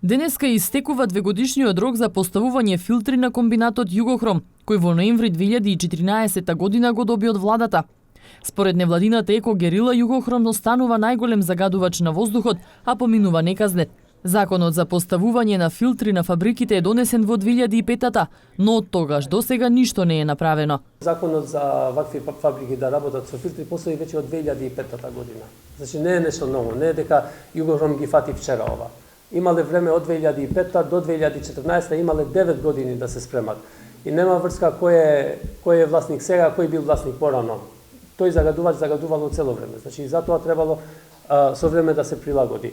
Денеска истекува двегодишниот рок за поставување филтри на комбинатот Југохром, кој во ноември 2014 година го доби од владата. Според невладината еко-герила Југохром останува најголем загадувач на воздухот, а поминува неказнет. Законот за поставување на филтри на фабриките е донесен во 2005-та, но од тогаш до сега ништо не е направено. Законот за вакви фабрики да работат со филтри постои веќе од 2005-та година. Значи не е нешто ново, не е дека Југохром ги фати вчера ова. Имале време од 2005 до 2014, имале 9 години да се спремат. И нема врска кој е власник сега, кој бил власник порано. Тој загадувало цело време. Значи затоа требало со време да се прилагоди.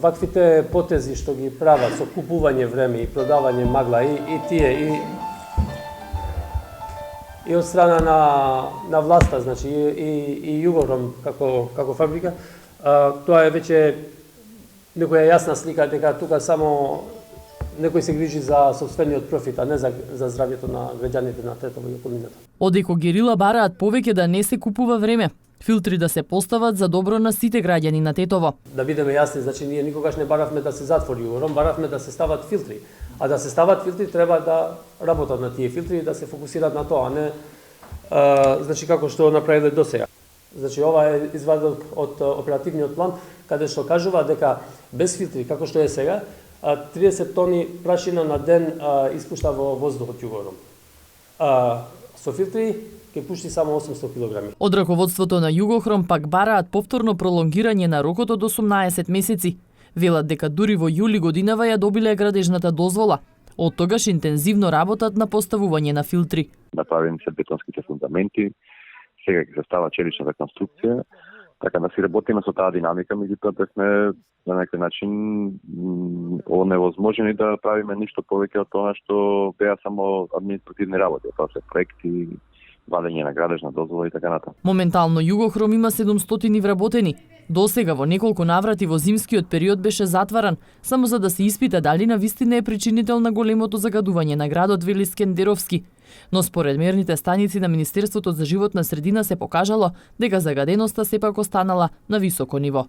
Ваквите потези што ги прават со купување време и продавање магла и тие и од страна на власта, значи и Југохром како фабрика, тоа е веќе некоја јасна слика дека тука само некој се грижи за сопствениот профит, а не за здравјето на граѓаните на Тетово и околината. Од еко-герила бараат повеќе да не се купува време, филтри да се постават за добро на сите граѓани на Тетово. Да бидеме јасни, значи ние никогаш не баравме да се затвори Југохром, баравме да се стават филтри. А да се стават филтри треба да работат на тие филтри и да се фокусираат на тоа, а не значи како што направиле досега. Значи ова е извадок од оперативниот план каде што кажува дека без филтри како што е сега 30 тони прашина на ден испушта во воздухот Југохром. Со филтри ќе пушти само 800 килограми. Од раководството на Југохром пак бараат повторно пролонгирање на рокот од 18 месеци. Велат дека дури во јули годинава ја добиле градежната дозвола. Од тогаш интензивно работат на поставување на филтри. Направени се бетонските фундаменти, сега ќе се става челичната конструкција, така да си работиме со таа динамика, меѓутоа бевме на некој начин оневозможени да правиме ништо повеќе од тоа што беа само административни работи, тоа се проекти, вадење на градежна дозвола и така натаму. Моментално Југохром има 700 вработени. Досега во неколку наврати во зимскиот период беше затваран, само за да се испита дали навистина е причинител на големото загадување на градот, вели Скендеровски. Но според мерните станици на Министерството за животна средина се покажало дека загаденоста сепак останала на високо ниво.